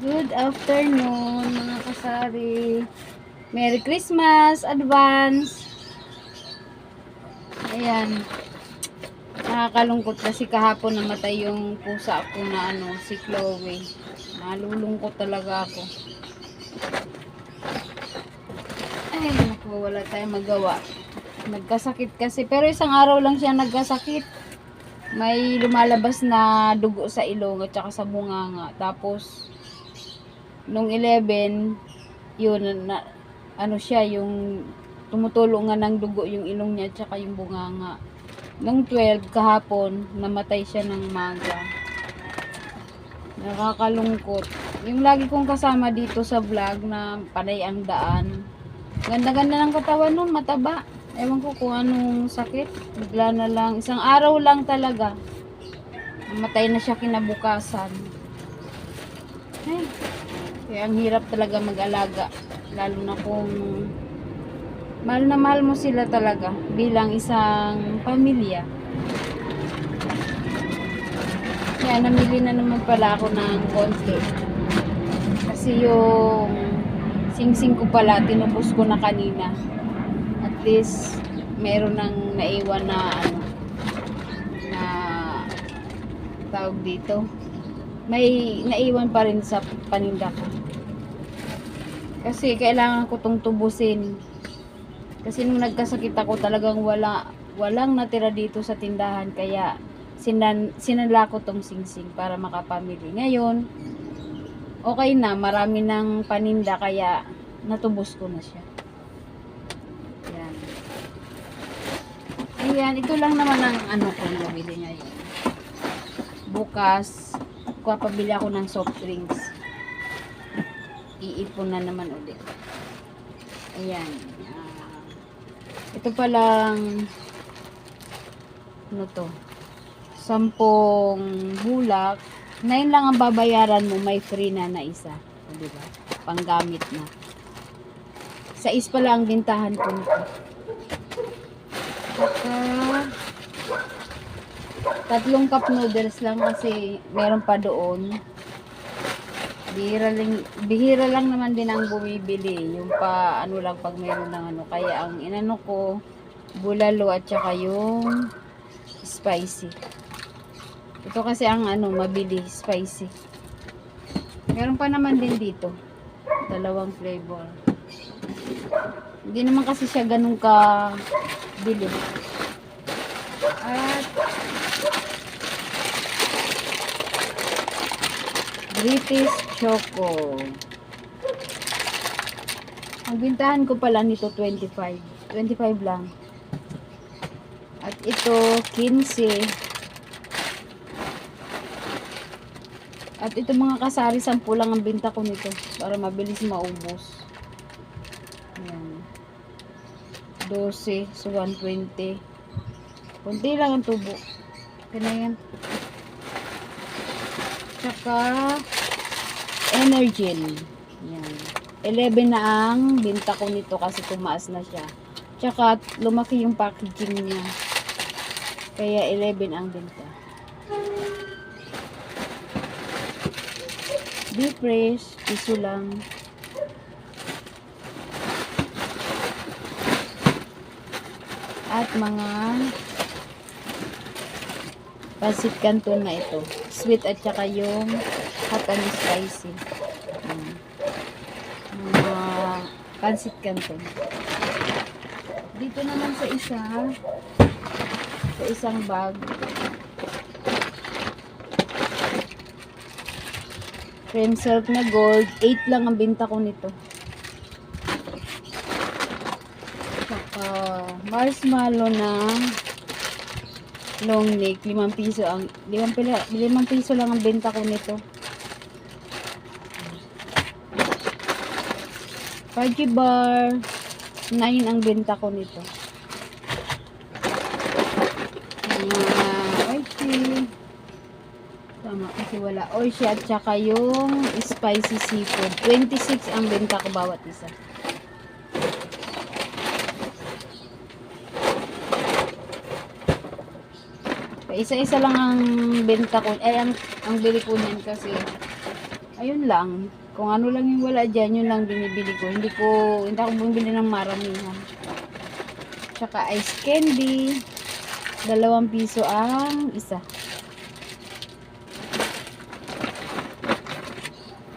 Good afternoon mga kasari. Merry Christmas advance. Ayan. Nakakalungkot kasi kahapon namatay yung pusa ko na si Chloe. Nalulungkot talaga ako. Ay, naku, wala tayong magawa. Nagkasakit kasi. Pero isang araw lang siya nagkasakit. May lumalabas na dugo sa ilong at saka sa bunganga. Tapos, nung 11, yun, siya, yung tumutulo nga ng dugo yung ilong niya at saka yung bunganga. Nung 12, kahapon, namatay siya ng maga. Nakakalungkot. Yung lagi kong kasama dito sa vlog na panay ang daan. Ganda-ganda ng katawan nun, mataba. Ewan ko kung anong sakit. Bigla na lang, isang araw lang talaga. Namatay na siya kinabukasan. Ay, kaya ang hirap talaga mag-alaga. Lalo na kung mahal na mahal mo sila talaga bilang isang pamilya. Kaya namili na naman pala ako ng konti. Kasi yung sing-sing ko pala, tinubos ko na kanina. At least, meron nang naiwan na na tawag dito. May naiwan pa rin sa paninda ko. Kasi kailangan ko tong tubusin. Kasi nung nagkasakit ako talagang walang natira dito sa tindahan. Kaya sinala ko tong singsing para makapamili. Ngayon, okay na. Marami ng paninda kaya natubos ko na siya. Ayan. Ayan, ito lang naman ang ko nabili ngayon. Bukas, pabili ako ng soft drinks. Iipon na naman ulit. Ayan. Ito palang ano to? 10 bulak. 9 lang ang babayaran mo, may free na isa. O, diba? Panggamit na. 6 pala ang bintahan ko nito. Saka 3 cup noodles lang kasi meron pa doon. Bihira lang naman din ang bumibili. Yung lang pag meron ng Kaya ang inano ko, bulalo at saka yung spicy. Ito kasi ang mabili, spicy. Meron pa naman din dito. 2 flavor. Hindi naman kasi siya ganun ka bili. At British Choco. Ang bintahan ko pala nito 25. 25 lang. At ito 15. At ito mga kasari 10 lang ang binta ko nito para mabilis maubos. Ayan. 12, so 120. Kunti lang ang tubo. Kaya yan. Tsaka Energin. Yan. 11 na ang binta ko nito kasi tumaas na siya. Tsaka lumaki yung packaging niya. Kaya 11 ang binta. Be fresh, piso lang. At mga pansit canton na ito. Sweet at saka yung hot and spicy. Mga pansit canton. Dito naman sa isang bag. Cream silk na gold. 8 lang ang binta ko nito. Saka marshmallow na long neck, 5 piso ang 5 piso lang ang benta ko nito. Fudgy bar 9 ang benta ko nito. Oishi. Tama kasi wala oishi at saka yung spicy seafood. 26 ang benta ko bawat isa. Isa-isa lang ang benta ko. Ay, ang bili ko niyan kasi Ayun lang. Kung ano lang yung wala dyan, yun lang binibili ko. Hindi ako bumibili ng maramihan. Tsaka ice candy. 2 piso ang isa.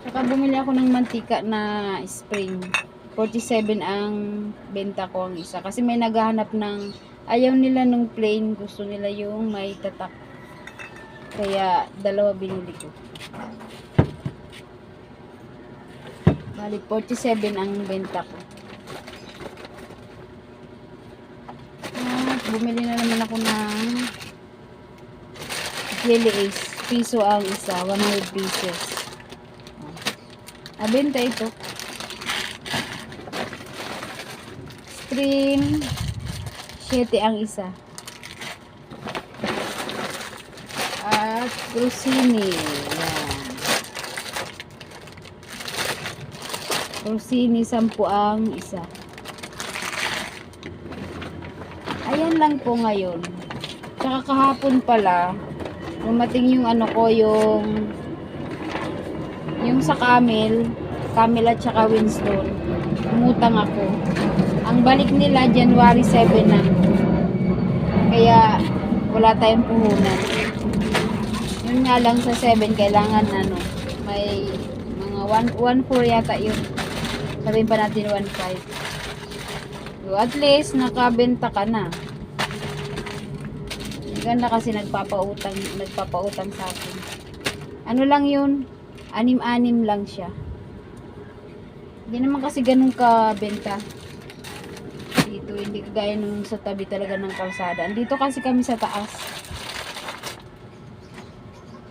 Tsaka bumili ako ng mantika na spring. 47 ang benta ko ang isa. Kasi may naghahanap ng, ayaw nila nung plain. Gusto nila yung may tatak. Kaya 2 binili ko. Bali, 47 ang benta ko. At bumili na naman ako ng Jelly Ace. Piso ang isa. 100 pieces. Benta ito. Stream. 7 ang isa. At Crostini. Yan. Crostini, 10 ang isa. Ayan lang po ngayon. Tsaka kahapon pala, dumating yung ano ko, yung sa Camel at tsaka Winston. Umutang ako. Ang balik nila January 7 na. Kaya wala tayong puhunan. Yun nga lang sa 7 kailangan may mga 1.4 yata yun. Sabihin pa natin 1.5. So at least nakabenta ka na. Ganda kasi nagpapautang sa akin. Ano lang yun? 6 lang siya. Hindi naman kasi ganun ka-benta. Dito, hindi kagaya nung sa tabi talaga ng kalsada. Dito kasi kami sa taas.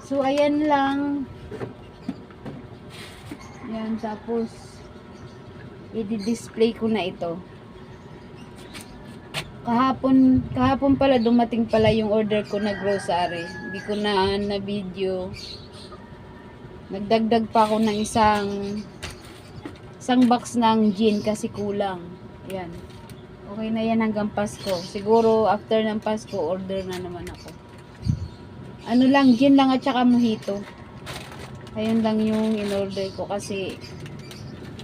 So, ayan lang. Yan, tapos i-display ko na ito. Kahapon pala dumating pala yung order ko na grocery. Hindi ko na video. Nagdagdag pa ako ng isang box ng gin kasi kulang. Ayan. Okay na yan hanggang Pasko. Siguro after ng Pasko, order na naman ako. Ano lang, gin lang at saka mojito. Ayun lang yung in-order ko kasi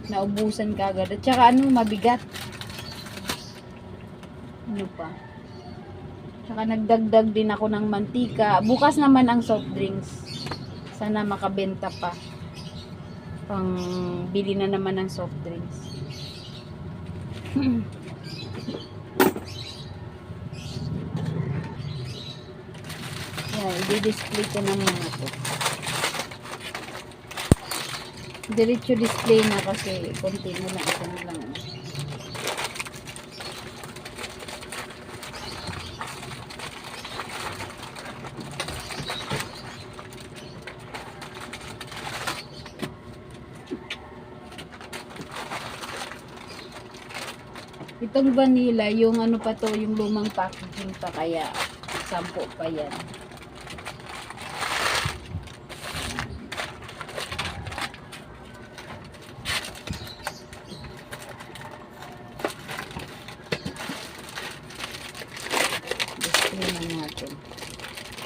naubusan kagad. At saka mabigat. Ano pa? Tsaka nagdagdag din ako ng mantika. Bukas naman ang soft drinks. Sana makabenta pa. Pang bili na naman ng soft drinks. Yan, i-display ko na muna ito. Diretso display na kasi konti na lang. Ito na lang. Itong vanilla, yung ano pa to, yung lumang packaging pa kaya 10 pa yan. Display na natin.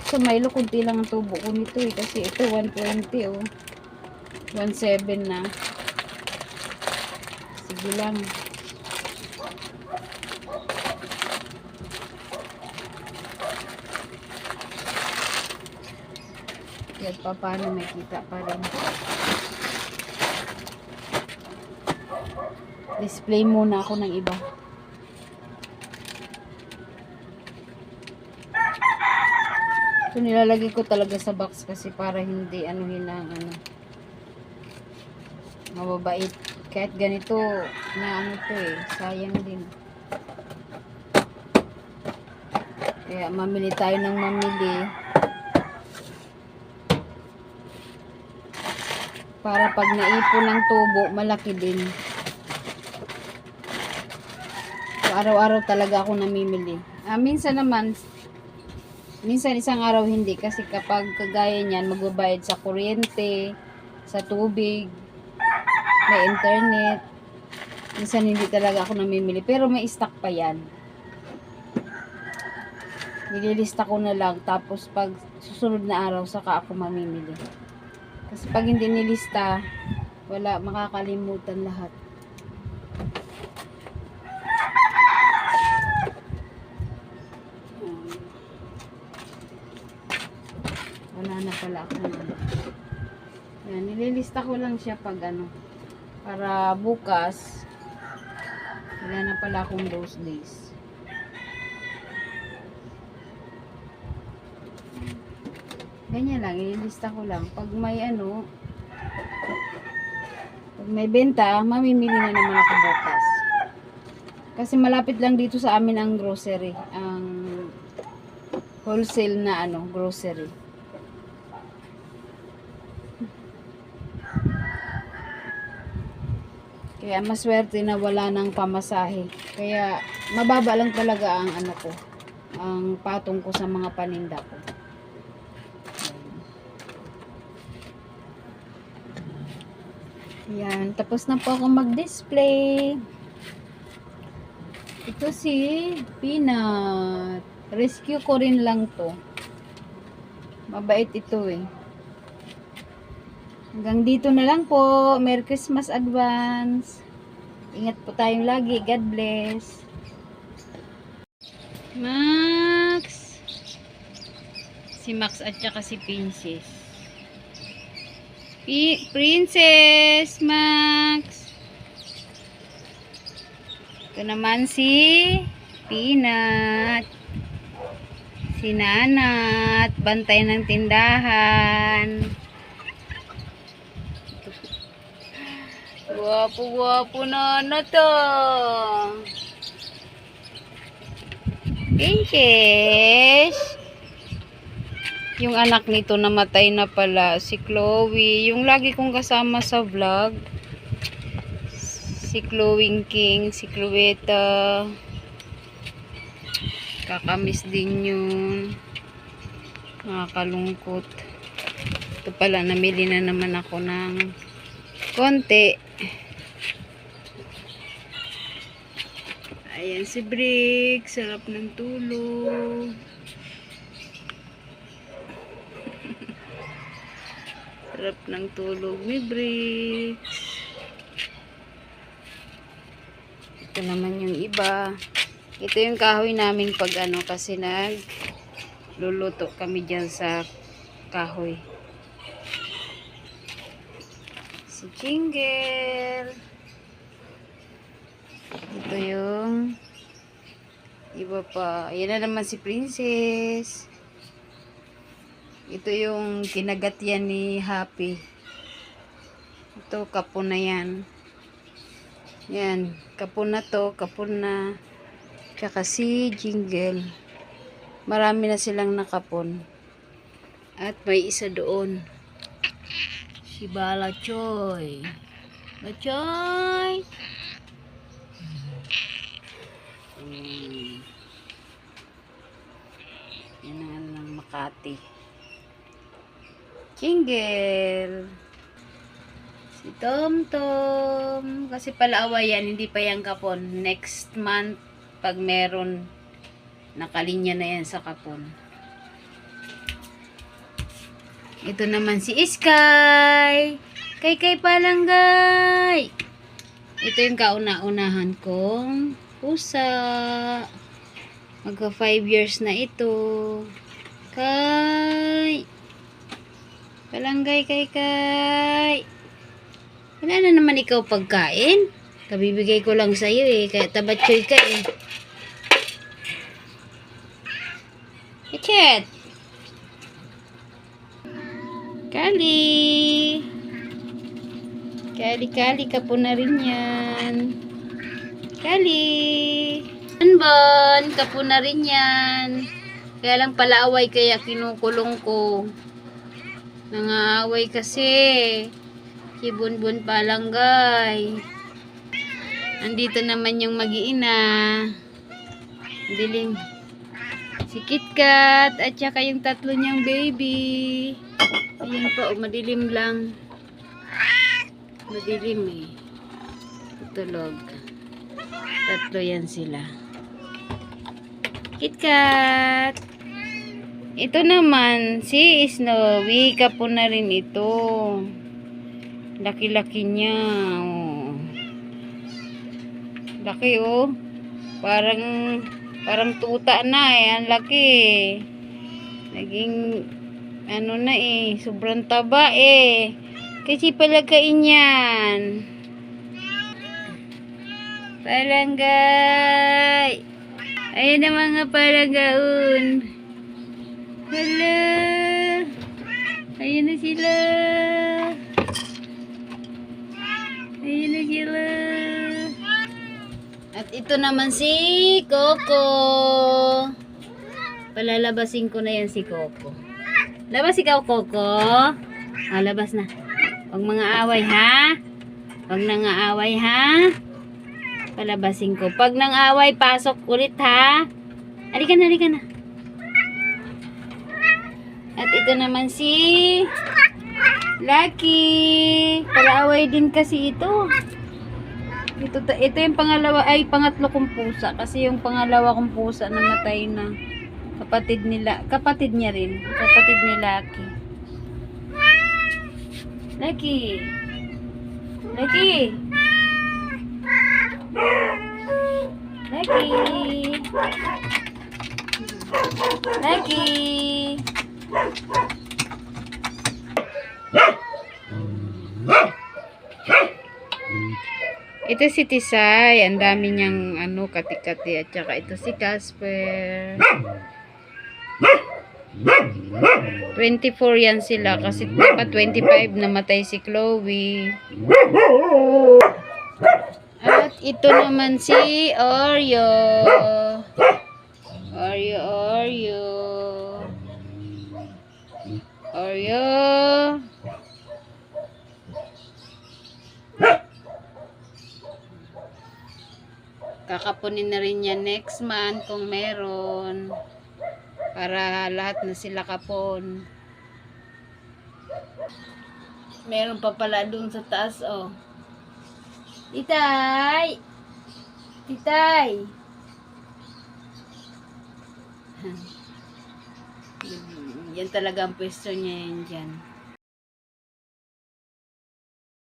Sa Milo, kunti lang ang tubo ko nito kasi ito 120 oh. 1.7 na. Sige lang. Yan pa, paano may kita pa rin. Display muna ako ng iba. So nilalagay ko talaga sa box kasi para hindi mababait. Kahit ganito na sayang din. Kaya mamili tayo ng mamili. Para pag naipon ng tubo, malaki din. So, araw-araw talaga ako namimili. Minsan isang araw hindi. Kasi kapag kagaya niyan, magbabayad sa kuryente, sa tubig, may internet. Minsan hindi talaga ako namimili. Pero may stock pa yan. Nililista ko na lang. Tapos pag susunod na araw, saka ako mamimili. Kasi pag hindi nilista, wala, makakalimutan lahat. Wala na pala ako na. Yan, nililista ko lang siya pag ano, para bukas, wala na pala akong those days. Ganyan lang, ililista ko lang. Pag may ano, pag may benta, mamimili na naman ako bukas. Kasi malapit lang dito sa amin ang grocery, ang wholesale na ano, grocery. Kaya maswerte na wala ng pamasahe. Kaya mababa lang talaga ang ano ko, ang patong ko sa mga paninda ko. Yan, tapos na po ako mag-display. Ito si Peanut. Rescue ko rin lang to. Mabait ito eh. Hanggang dito na lang po. Merry Christmas advance. Ingat po tayong lagi. God bless. Max. Si Max at saka si Princess. Princess Max. Ito naman si Peanut. Si Nanat. Bantay ng tindahan. Guwapo-guwapo na to. Princess. Yung anak nito namatay na pala, si Chloe. Yung lagi kong kasama sa vlog. Si Chloe King, si Chloeta. Kakamiss din yun. Nakakalungkot. Ito pala, namili na naman ako ng konti. Ayan si Brick. Sarap ng tulog. Sarap ng tulog ni Bricks. Ito naman yung iba. Ito yung kahoy namin pag ano, kasi luluto kami dyan sa kahoy. Si Jingle. Ito yung iba pa. Ayan na naman si Princess. Ito yung kinagat yan ni Happy. Ito, kapon na yan. Yan, kapon na to, kapon na. Tsaka si Jingle. Marami na silang nakapon. At may isa doon. Si Balachoy. Balachoy! Yan ang ng Makati. Jingle. Si Tom Tom. Kasi pala awayan, hindi pa yan kapon. Next month, pag meron, nakalinya na yan sa kapon. Ito naman si Sky. Kay Palanggay. Ito yung kauna-unahan kong pusa. Magka 5 years na ito. Palanggay, kay. Wala na naman ikaw pagkain. Kabibigay ko lang sa'yo eh. Kaya tabatsoy ka eh. Echet! Kali ka po na rin yan. Kali! Bonbon, ka po na rin yan. Kaya lang pala away, kaya kinukulong ko. Nangaaway kasi. Si Bunbun Palanggay. Andito naman yung mag-iina. Dilim. Si KitKat at saka yung tatlo niyang baby. Ayan pa, madilim lang. Madilim eh. Tutulog. Tatlo yan sila. KitKat. Ito naman, si Snowy, kapon na rin ito. Laki-laki niya. Oh. Laki oh. Parang tuta na eh. Ang laki. Naging ano na eh. Sobrang taba eh. Kasi palagain yan. Palanggay. Ayan na mga palanggaon. Hala. Ayan na sila. Ayan na sila. At ito naman si Coco. Palalabasin ko na yan si Coco. Labas ikaw, Coco. Labas na. Huwag mga away, ha? Huwag nang aaway, ha? Palabasin ko. Pag nang away, pasok ulit, ha? Halika na, halika na. At ito naman si Lucky. Palaaway din kasi ito. Ito yung pangatlo kong pusa. Kasi yung pangalawa kong pusa namatay na. Kapatid niya rin. Kapatid ni Lucky. Lucky. Lucky. Lucky. Lucky. Ito si Tisay. Ang dami niyang kati-kati. At saka ito si Casper. 24 yan sila kasi dapat 25 namatay si Chloe. At ito naman si Oreo. Oreo. Kakapunin na rin yan next month kung meron. Para lahat na sila kapon. Meron pa pala dun sa taas, oh. Titay! Titay! Yan talaga ang pwesto niya yan dyan.